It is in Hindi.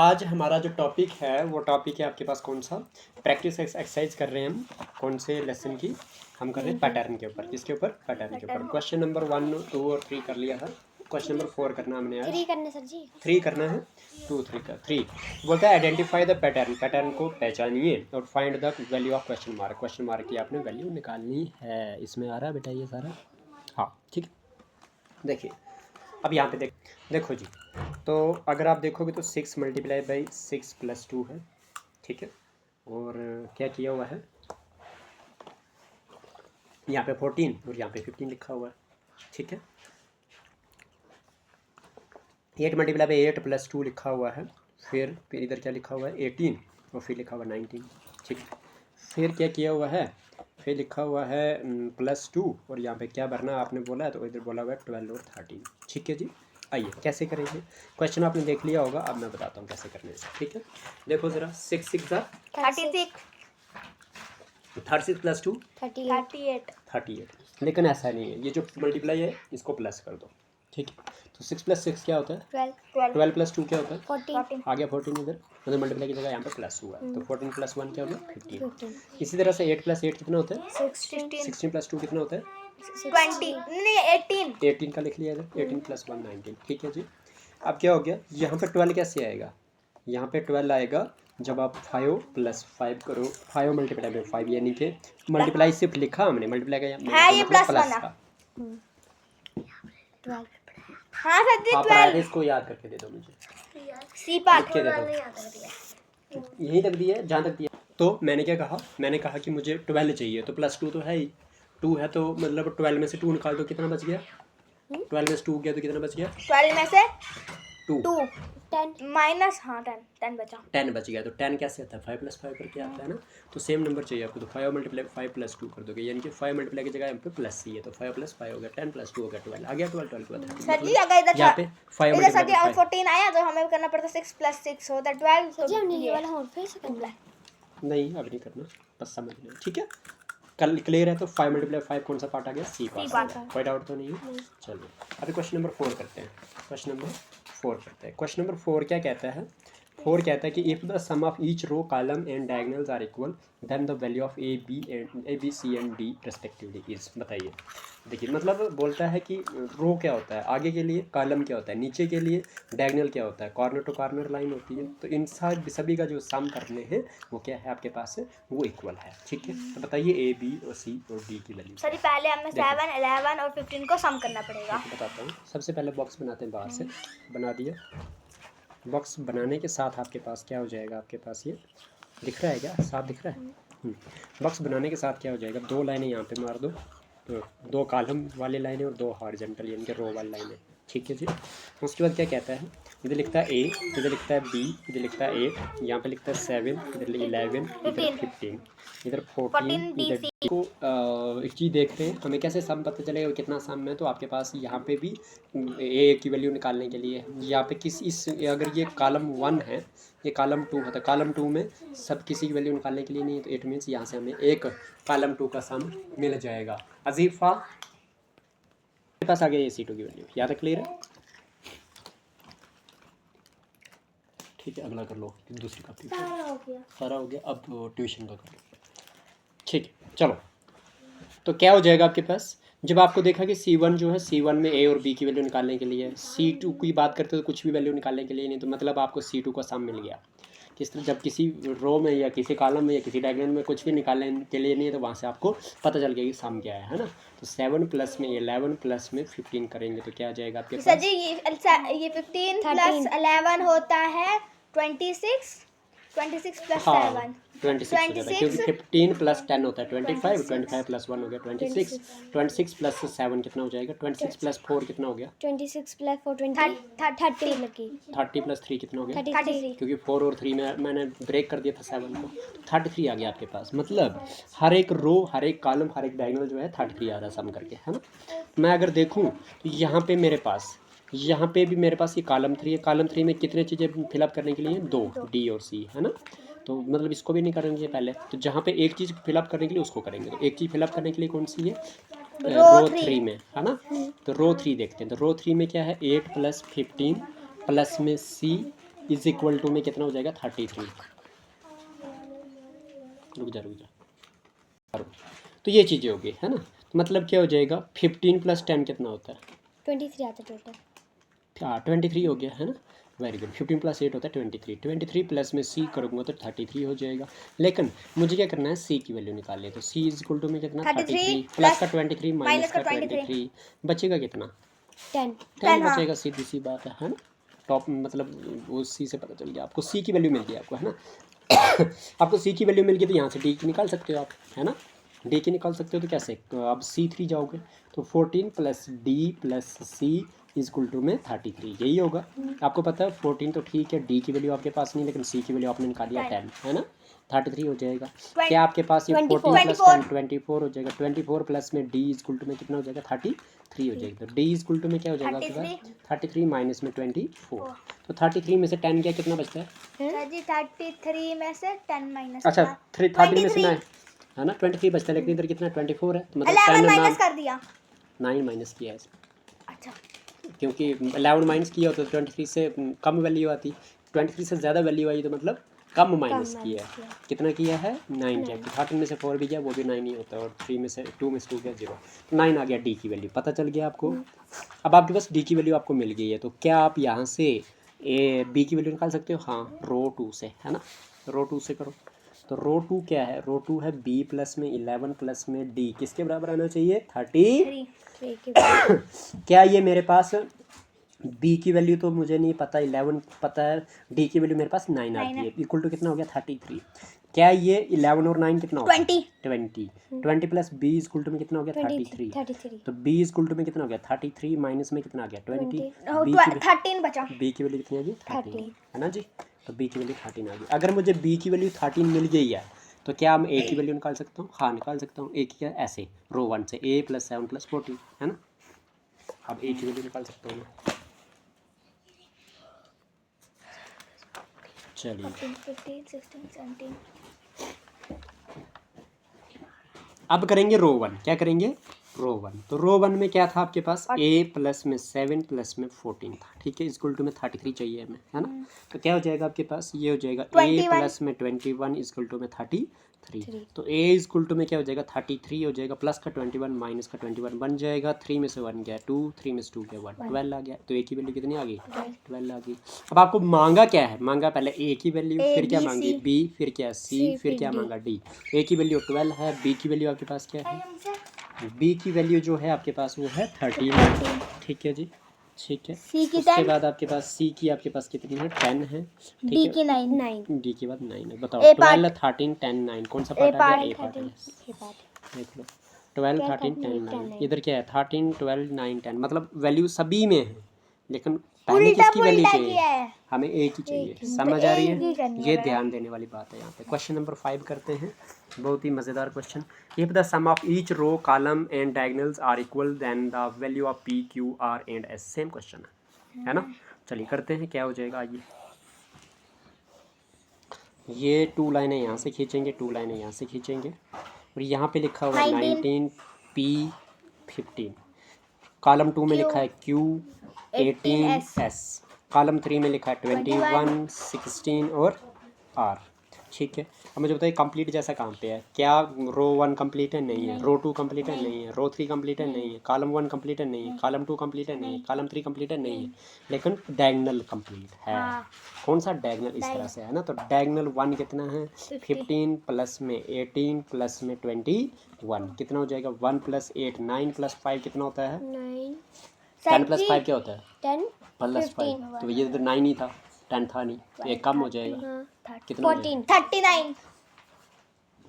आज हमारा जो टॉपिक है वो टॉपिक है आपके पास कौन सा, प्रैक्टिस एक्सरसाइज कर रहे हैं हम। कौन से लेसन की हम कर रहे हैं? पैटर्न के ऊपर। किसके ऊपर? पैटर्न के ऊपर। क्वेश्चन नंबर 1, 2 और 3 कर लिया है। क्वेश्चन नंबर 4 करना हमने आज। 3 करना सर जी, 3 करना है। 2, 3 का 3 बोलता है आइडेंटिफाई द पैटर्न, पैटर्न को पहचानिए और find the value of question mark. Question mark की आपने वैल्यू निकालनी है। इसमें आ रहा है बेटा ये सारा? हाँ ठीक है। देखिए अब यहाँ पे देखो जी, तो अगर आप देखोगे तो 6 मल्टीप्लाई बाई 6 प्लस 2 है, ठीक है। और क्या किया हुआ है यहाँ पे 14 और यहाँ पे 15 लिखा हुआ है, ठीक है। 8 मल्टीप्लाई बाई 8 प्लस 2 लिखा हुआ है, फिर इधर क्या लिखा हुआ है 18 और फिर लिखा हुआ 19, ठीक है। फिर क्या किया हुआ है, फिर लिखा हुआ है +2 और यहाँ पे क्या भरना आपने बोला है, तो इधर बोला हुआ है 12 और 13, ठीक है जी। आइए कैसे करेंगे, क्वेश्चन आपने देख लिया होगा, अब मैं बताता हूँ कैसे करने से, ठीक है। देखो ज़रा 6 6 36 36 प्लस 2 38 लेकिन ऐसा नहीं है, ये जो मल्टीप्लाई है इसको प्लस कर दो, ठीक है। तो 6 + 6 क्या होता है 12 + 2 क्या होता है 14 आ गया 14, इधर मतलब मल्टीप्लाई की जगह यहाँ पे प्लस हुआ है, तो 14 + 1 क्या हो गया 15। इसी तरह से 8 + 8 कितना होता है 16 + 2 कितना होता है 18 का लिख लिया इधर, 18 + 1 19, ठीक है जी। अब क्या हो गया यहाँ पे 12 कैसे आएगा, यहाँ पे 12 आएगा जब आप 5 + 5 करो, 5 मल्टीप्लाई बाई 5 यानी कि मल्टीप्लाई सिर्फ लिखा हमने, मल्टीप्लाई का ये मतलब प्लस का। 12 हाँ सर जी आप 12 इसको याद करके दे दो मुझे, सी पार्ट लिख के दे दो, यहीं तक दिया है जहाँ तक दिया। तो मैंने क्या कहा, मैंने कहा कि मुझे 12 चाहिए, तो +2 तो है ही, 2 है तो मतलब 12 में से 2 निकाल दो, कितना बच गया 12 में से 2 गया तो कितना बच गया 12 में से 2 10 माइनस 10 बचा 10 बच गया। तो 10 कैसे आता है 5 + 5 करके आता है ना, तो सेम नंबर चाहिए आपको, तो 5 मल्टीप्लाई 5 + 2 कर दोगे, यानी कि 5 मल्टीप्लाई की जगह यहाँ पे प्लस ही है, तो 5 + 5 हो गया 10 + 2 हो गया 12 आ गया, 12 12 के बाद सर जी अगर इधर यहाँ पे 5 इधर सर जी मल्टीप्लाई 14 आया तो हमें करना पड़ता 6 + 6 होता 12 सर जी हमने ये वाला और फिर से करना नहीं अब नहीं करना, बस समझ लें, ठीक है। कल क्लियर है। तो 5 मल्टीप्लाई 5 कौन सा पार्ट आ गया सी पार्ट, कोई डाउट तो नहीं है। चलो अभी क्वेश्चन नंबर 4 करते हैं। क्वेश्चन नंबर 4 करते हैं। क्वेश्चन नंबर 4 क्या कहता है, 4 कहता है कि if the sum of each row column and diagonals are equal then the value of A B C and D respectively is. बताइए, देखिए मतलब बोलता है कि रो क्या होता है आगे के लिए, कॉलम क्या होता है नीचे के लिए, डायगोनल क्या होता है कॉर्नर टू कॉर्नर लाइन होती है, तो इन सभी का जो सम करने हैं वो क्या है आपके पास है, वो इक्वल है, ठीक है। तो बताइए ए बी और सी और डी की वैल्यू। सर पहले हमें 7 11 और 15 को सम करना पड़ेगा। बताता हूँ, सबसे पहले बॉक्स बनाते हैं, बाहर से बना दिया। बॉक्स बनाने के साथ आपके पास क्या हो जाएगा, आपके पास ये दिख रहा है क्या, साफ दिख रहा है। बॉक्स बनाने के साथ क्या हो जाएगा, 2 लाइनें यहाँ पे मार दो, तो 2 कॉलम वाली लाइनें और 2 हॉरिजॉन्टल यानी कि रो वाली लाइनें, ठीक है जी। उसके बाद क्या कहता है, इधर लिखता है ए, इधर लिखता है बी, इधर लिखता है 8, यहाँ पे लिखता है 7, इधर 11, इधर 15, इधर 14, इधर को एक चीज़ देख रहे हैं हमें कैसे सम पता चलेगा कितना सम है। तो आपके पास यहाँ पे भी ए की वैल्यू निकालने के लिए यहाँ पे अगर ये कॉलम 1 है, ये कॉलम 2 है, तो कॉलम 2 में सब किसी की वैल्यू निकालने के लिए नहीं है, तो इट मीन्स यहाँ से हमें एक कॉलम 2 का सम मिल जाएगा। अजीफा मेरे पास आ गया ये C2 की वैल्यू, यहाँ तक क्लियर है, ठीक है। अगला कर लो, दूसरी कॉपी सारा हो गया। अब ट्यूशन का कर लो, ठीक है। चलो तो क्या हो जाएगा आपके पास, जब आपको देखा कि C1 जो है, C1 में A और B की वैल्यू निकालने के लिए, C2 की बात करते हो तो कुछ भी वैल्यू निकालने के लिए नहीं, तो मतलब आपको C2 का सम मिल गया। किस तरह, जब किसी रो में या किसी कॉलम में या किसी डायग्राम में कुछ भी निकालने के लिए नहीं है, तो वहाँ से आपको पता चल गया कि सम क्या है ना। तो 7 प्लस में 11 प्लस में 15 करेंगे तो क्या आ जाएगा आपके पास, जी ये 15 प्लस 11 होता है 26 26 प्लस 7 26 हो जाता है, क्योंकि 15 प्लस 10 होता है 25, 25 प्लस 1 हो गया 26, 26 प्लस 7 कितना हो जाएगा 26 प्लस 4 कितना हो गया 26 प्लस 4 20 30 लगी 30 प्लस 3 कितना हो गया 33 क्योंकि 4 और 3 में मैंने ब्रेक कर दिया था 7 को, 33 आ गया आपके पास। मतलब हर एक रो, हर एक कॉलम, हर एक डायगोनल जो है 33 आ रहा है सम करके, है ना। मैं अगर देखूँ तो यहाँ पे मेरे पास, यहाँ पे भी मेरे पास ये कॉलम 3 है, कॉलम 3 में कितने चीज़ें फिलअप करने के लिए 2, डी और सी, है ना। तो मतलब इसको भी नहीं करेंगे पहले, तो जहाँ पे एक चीज़ फिलअप करने के लिए उसको करेंगे, तो एक चीज़ फिलअप करने के लिए कौन सी है, रो 3 में, है ना। तो रो 3 देखते हैं, तो रो 3 में क्या है 8 प्लस 15 प्लस में सी इज इक्वल टू में कितना हो जाएगा 33। रुक जा तो ये चीज़ें होगी है ना। तो मतलब क्या हो जाएगा 15 + 10 कितना होता है 23 आता है टोटल। हाँ 23 हो गया है ना। Very good. 15 + 8 होता है 23। 23 प्लस में सी करूँगा तो 33 हो जाएगा। लेकिन मुझे क्या करना है सी की वैल्यू निकाल ले। तो सी इज इक्वल टू में कितना 33 प्लस का 23 माइनस का 23 बचेगा कितना 10 बचेगा। सीधी सी बात है ना। टॉप मतलब वो सी से पता चल गया आपको सी की वैल्यू मिल गई आपको है ना। आपको सी की वैल्यू मिल गई तो यहाँ से डी की निकाल सकते हो आप है ना। डी की निकाल सकते हो तो कैसे तो अब C3 जाओगे तो 14 + D + C इक्वल टू में 33 यही होगा। आपको पता है 14 तो ठीक है डी की वैल्यू आपके पास नहीं लेकिन सी की वैल्यू आपने निकाल दिया 10 है ना। 33 हो जाएगा। क्या आपके पास ये 14 + 10 24 हो जाएगा। 24 प्लस में डी इक्वल टू में कितना हो जाएगा 33 हो जाएगा। तो डी इक्वल टू में क्या हो जाएगा आपके पास 33 माइनस में 24। तो 33 में से 10 क्या कितना बचता है जी 33 में से 10 माइनस अच्छा 30 में से 9 है ना 23 बचता है लेकिन इधर कितना 24 है तो मतलब 11 माइनस कर दिया 9 माइनस किया है अच्छा क्योंकि 11 माइनस किया तो 23 से कम वैल्यू आती। 23 से ज़्यादा वैल्यू आई तो मतलब कम माइनस किया है। कितना किया है 9 किया। 13 में से 4 भी गया वो भी 9 ही होता है और 3 में से 2 गया 0 तो 9 आ गया डी की वैल्यू पता चल गया आपको। अब आपके पास डी की वैल्यू आपको मिल गई है तो क्या आप यहाँ से ए बी की वैल्यू निकाल सकते हो। हाँ रो 2 से है ना। रो 2 से करो तो रो 2 क्या है रो 2 है बी प्लस में 11 प्लस में डी किसके बराबर आना चाहिए 30। क्या ये मेरे पास बी की वैल्यू तो मुझे नहीं पता 11 पता है डी की वैल्यू मेरे पास 9 आती है इक्वल टू कितना हो गया 33। क्या ये 11 और 9 कितना होगा 20 प्लस बी इक्वल टू में कितना हो गया 33 तो बी इक्वल टू में कितना हो गया 33 माइनस में कितना आ गया 20 13 बचा बी की वैल्यू कितनी आ गई 13 है ना जी। तो बी की वैल्यू 13 आ गई। अगर मुझे बी की वैल्यू 13 मिल गई है तो क्या हम ए की वैल्यू निकाल सकता हूँ। हाँ निकाल सकता हूँ। ए की क्या ऐसे रो 1 से a + 7 + 14 है ना। अब ए की वैल्यू निकाल सकता हूँ मैं। चलिए 15 16 17 अब करेंगे रो 1। क्या करेंगे रो 1 तो रो 1 में क्या था आपके पास a प्लस में 7 प्लस में 14 था ठीक है इक्वल टू में 33 चाहिए हमें है ना। तो क्या हो जाएगा आपके पास ये हो जाएगा a प्लस में 21 इक्वल टू में 33 तो a इक्वल टू में क्या हो जाएगा 33 हो जाएगा प्लस का 21 माइनस का 21 बन जाएगा 3 में से 1 गया 2 3 में से 2 गया 1 12 आ गया। तो a की वैल्यू कितनी आ गई 12 आ गई। अब आपको मांगा क्या है मांगा पहले a की वैल्यू फिर क्या मांगी b फिर क्या c फिर क्या मांगा d। a की वैल्यू 12 है b की वैल्यू आपके पास क्या है बी की वैल्यू जो है आपके पास वो है 13 ठीक है जी ठीक है। उसके बाद आपके पास सी की आपके पास कितनी है 10 है डी की 9 डी के बाद 9 है। बताओ 12 13 10 9 कौन सा पार्ट आ गया ए पार्ट है देख लो 12 13 10 9 इधर क्या है 13 12 9 10 मतलब वैल्यू सभी में है लेकिन पहले किसकी वैल्यू चाहिए हमें ए की चाहिए। समझ आ रही है ये ध्यान देने वाली बात है यहाँ पे। क्वेश्चन नंबर 5 करते हैं बहुत ही मज़ेदार question. If the sum of each row column and diagonals are equal then the value of P Q R and S same question है ना। चलिए करते हैं क्या हो जाएगा आइए। ये 2 लाइनें यहाँ से खींचेंगे 2 लाइनें यहाँ से खींचेंगे और यहाँ पे लिखा हुआ है 19 P 15 कॉलम 2 में लिखा है Q 18 S कॉलम 3 में लिखा है 21 16 और R ठीक है। अब मुझे बताइए कंप्लीट जैसा कहाँ पे है क्या रो 1 कंप्लीट है नहीं है रो 2 कंप्लीट है नहीं है रो 3 कंप्लीट है नहीं है कॉलम 1 कंप्लीट है नहीं है कॉलम 2 कंप्लीट है नहीं है कॉलम 3 कंप्लीट है नहीं है लेकिन डायगोनल कंप्लीट है। कौन सा डायगोनल इस तरह से है ना। तो डायगोनल 1 कितना है 15 प्लस में 18 प्लस में 21 कितना हो जाएगा 1 + 8 9 + 5 कितना होता है 10 + 5 क्या होता है 10 + 5 तो ये तो 9 ही था 10 था नहीं तो एक कम हो जाएगा कितना 39